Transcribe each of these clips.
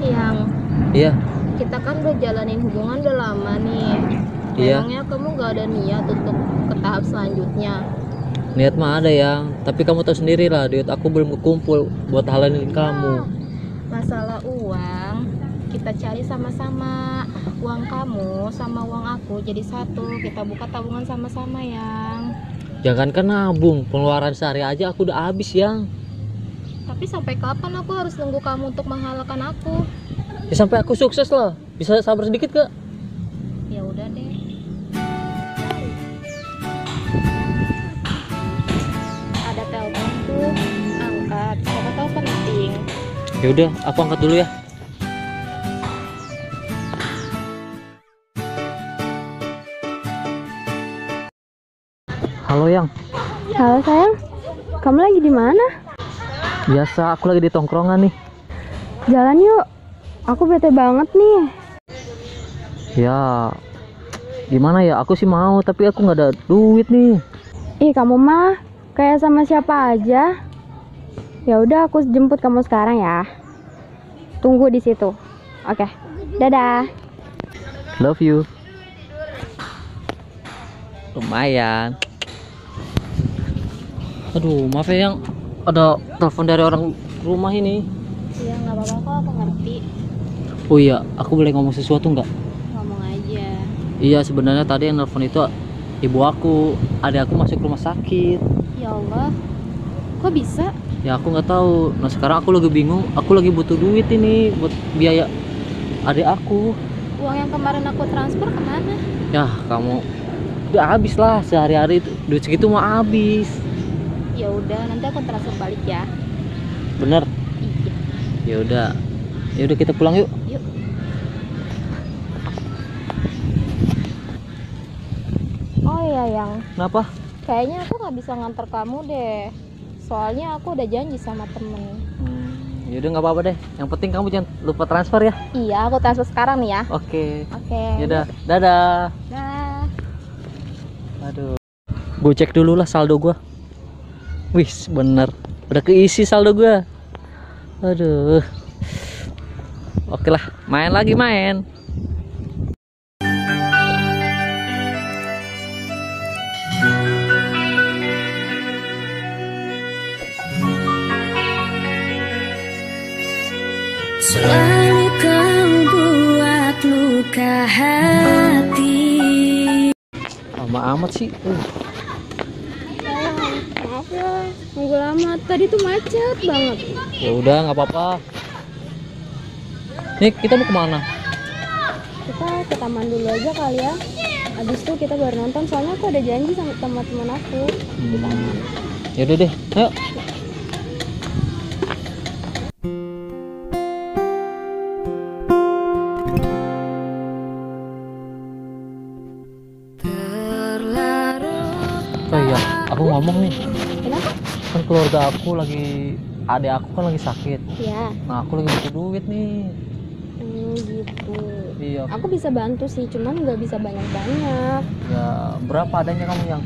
Yang Iya. kita kan udah jalanin hubungan udah lama nih. Iya. Emangnya kamu gak ada niat untuk ke tahap selanjutnya? Niat mah ada yang, tapi kamu tahu sendiri lah, duit aku belum kekumpul buat halanin kamu. Masalah uang, kita cari sama-sama. Uang kamu sama uang aku jadi satu. Kita buka tabungan sama-sama yang. Jangankan nabung, pengeluaran sehari aja aku udah habis yang. Tapi sampai kapan aku harus nunggu kamu untuk menghalalkan aku? Ya sampai aku sukses lah. Bisa sabar sedikit gak? Ya udah deh. Ada telepon tuh, angkat. Siapa tahu penting. Ya udah, aku angkat dulu ya. Halo yang. Halo sayang, kamu lagi di mana? Biasa, aku lagi di tongkrongan nih. Jalan yuk, aku bete banget nih. Ya, gimana ya? Aku sih mau, tapi aku nggak ada duit nih. Ih kamu mah kayak sama siapa aja. Ya udah aku jemput kamu sekarang ya. Tunggu di situ. Oke, dadah. Love you. Lumayan. Aduh, maaf ya yang ada telepon dari orang rumah ini. Iya nggak apa-apa kok, aku ngerti. Oh iya, aku boleh ngomong sesuatu nggak? Ngomong aja. Iya, sebenarnya tadi yang telepon itu ibu aku. Adik aku masuk rumah sakit. Ya Allah, kok bisa? Ya aku nggak tahu. Nah sekarang aku lagi bingung. Aku lagi butuh duit ini buat biaya adik aku. Uang yang kemarin aku transfer kemana? Ya kamu udah habis lah sehari-hari duit segitu mau habis. Ya udah, nanti aku transfer balik ya. Bener? Iya. Ya udah kita pulang yuk. Yuk. Oh iya yang, Kenapa? kayaknya aku nggak bisa nganter kamu deh. Soalnya aku udah janji sama temen. Ya udah nggak apa-apa deh. Yang penting kamu jangan lupa transfer ya. Iya, aku transfer sekarang nih ya. Oke. Oke. Ya udah, dadah. Dah. Aduh. Gue cek dulu lah saldo gua. Wih, bener. Udah keisi saldo gua. Aduh. Oke lah, main lagi main. Selalu kau buat luka hati. Lama amat sih. Maaf ya, nunggu lama. Tadi tuh macet banget. Ya udah, nggak apa-apa. Nih, kita mau kemana? Kita ke taman dulu aja kali ya. Habis itu kita baru nonton. Soalnya aku ada janji sama teman-teman aku di taman. Ya udah deh, ayo. Oh iya, aku ngomong nih. Kenapa? Kan keluarga aku lagi, adik aku kan lagi sakit. Ya, Nah, aku lagi butuh duit nih. gitu. Iya. Aku bisa bantu sih, cuman nggak bisa banyak-banyak. Ya, berapa adanya kamu yang?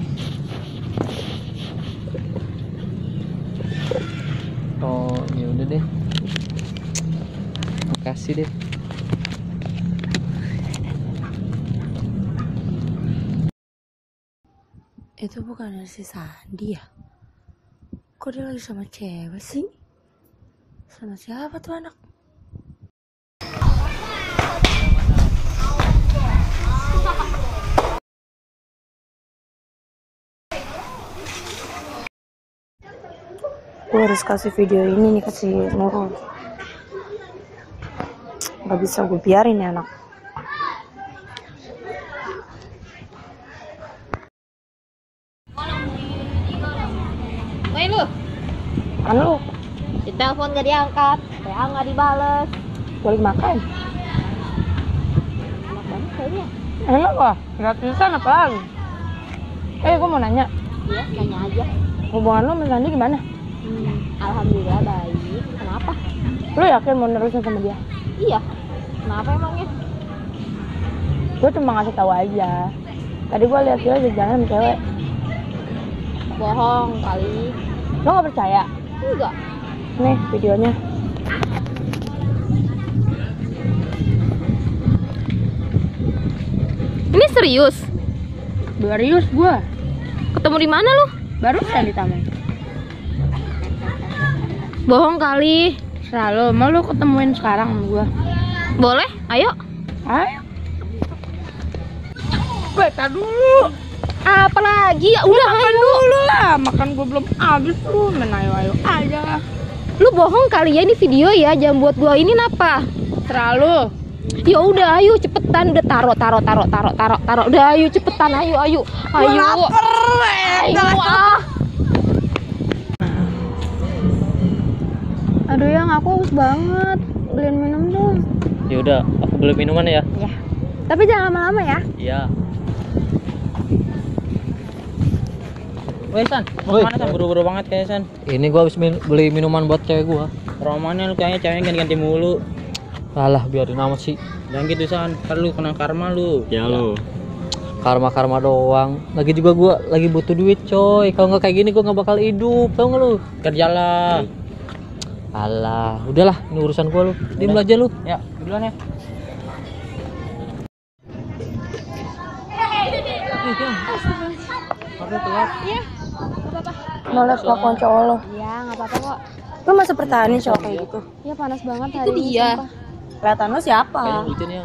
Oh, ya udah deh. Makasih deh. Itu bukan dari si Sandi ya? Kok dia lagi sama cewek sih? Sama siapa tuh anak? Gue harus kasih video ini nih kasih Nurul. Gak bisa gue biarin ya anak. Woi lu, Anu, ditelepon gak diangkat, WA gak dibales. gue lagi makan. Enak banget kayaknya. Enak lah, gratisan apa lagi? Gue mau nanya, Iya, nanya aja. hubungan lu sama Sandi gimana? Alhamdulillah baik. Kenapa? Lu yakin mau nerusin sama dia? Iya. Kenapa emangnya? Gue cuma ngasih tahu aja. Tadi gue lihat dia jalan sama cewek. Bohong kali. Lo gak percaya? Enggak. Nih videonya. serius? Serius gua. Ketemu di mana lu? Barusan di taman. Bohong kali. Selalu mau lu ketemuin sekarang sama gua. Boleh? Ayo. Ayo. Beta dulu. Apalagi ya udah Makan dulu lah. Makan gua belum habis lu. Main ayo aja. Lu bohong kali ya, ini video ya, jangan buat gua ini apa? Selalu. Ya udah ayo cepetan, udah taruh. Udah ayo cepetan, ayo. Ayo. Aduh yang aku haus banget. Beliin minum dong. Ya udah, aku beli minuman ya. Ya. Tapi jangan lama-lama ya. Iya. Woi San, mau Woi. kemana San? Buru-buru banget kayak San. Ini gua habis beli minuman buat cewek gua. Romannya lu kayaknya ceweknya ganti-ganti mulu. Alah, biarin amat sih. Jangan gitu San, ntar lu kena karma lu. Ya lu. Karma doang. Lagi juga gua lagi butuh duit, coy. Kalau nggak kayak gini gua nggak bakal hidup, tau nggak lu? Kerjalah. Alah, udahlah, ini urusan gua lu. Diem aja lu. Ya, duluan ya. Nolak kelakuan cowok lo. Iya, nggak apa-apa kok. Lu masa pertahanin cowok kayak gitu? Iya, panas banget hari ini. dia. Sumpah. Kelihatan lu siapa? Kayaknya hujan ya.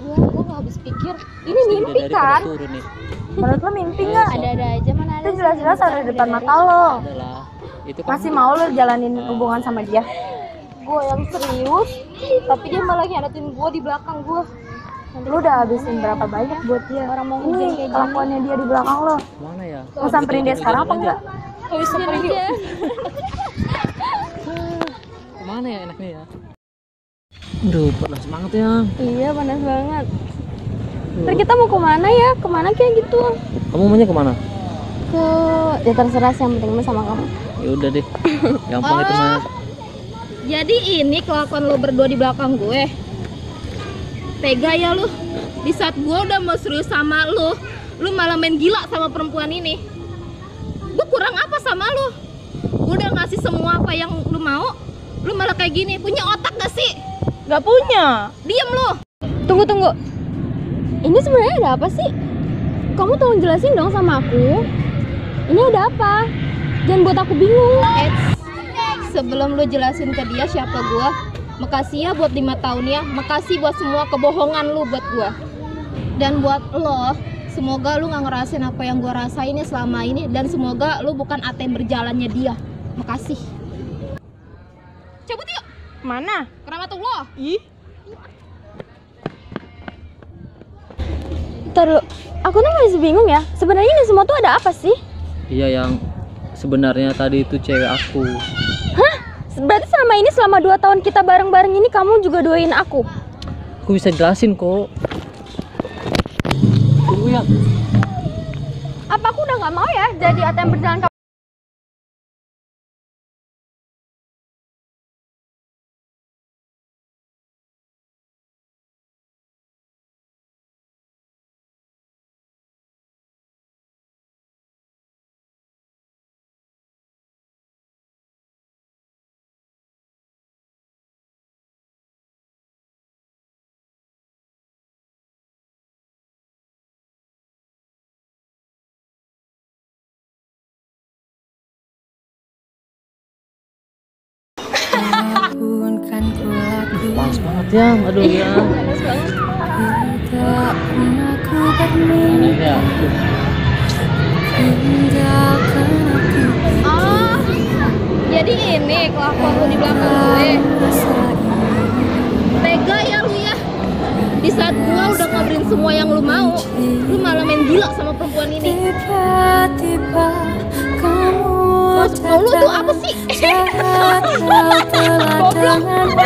Gua nggak habis pikir. Ini mimpi kan? Turun nih. Menurut lu mimpi nggak? Ada-ada aja mana ada. Itu jelas-jelas ada di depan mata lo. Adalah. Itu kan Masih mau lu jalanin hubungan sama dia? Gue yang serius, tapi dia malah ngianatin gue di belakang gue. Lu udah habisin berapa banyak buat dia? Orang mau hujan kayak Ini gini. kelakuannya dia di belakang lo. mana ya? Mau samperin dia sekarang apa enggak? Habis aja. Kemana ya enaknya ya? Aduh, panas banget ya. Iya, panas banget. Ntar kita mau kemana ya? Kemana kayak gitu? Kamu maunya kemana? Ke ya terserah sih, yang penting mah sama kamu. Ya udah deh. Gampang itu mah. Jadi ini kelakuan lo berdua di belakang gue. Tega ya lu. Di saat gue udah mau serius sama lu malah main gila sama perempuan ini. Gue kurang apa sama lu? Gue udah ngasih semua apa yang lu mau, lu malah kayak gini. Punya otak gak sih? Gak punya. Diem lu. Tunggu. Ini sebenarnya ada apa sih? Kamu tolong jelasin dong sama aku. Ini ada apa? Jangan buat aku bingung. Sebelum lu jelasin ke dia siapa gua, makasih ya buat 5 tahun ya. Makasih buat semua kebohongan lu buat gua. Dan buat lo, semoga lu gak ngerasain apa yang gua rasain ya selama ini. Dan semoga lu bukan ATM berjalannya dia. Makasih. Cabut yuk. Mana? Keramatullah. Ih. Taruh, aku tuh masih bingung ya. Sebenarnya ini semua tuh ada apa sih? Iya, yang sebenarnya tadi itu cewek aku. Hah? Berarti selama 2 tahun kita bareng-bareng ini kamu juga doain aku? Aku bisa jelasin kok. Tunggu ya. Apa aku udah gak mau ya jadi ATM berjalan kamu? Panas banget ya. Aduh ya. Iya. Oh, jadi ini kelakuan lu di belakang gue. Tega ya lu ya. Di saat gua udah ngabarin semua yang lu mau, lu malah main gila sama perempuan ini. Maksud lu tuh apa sih? Goblok.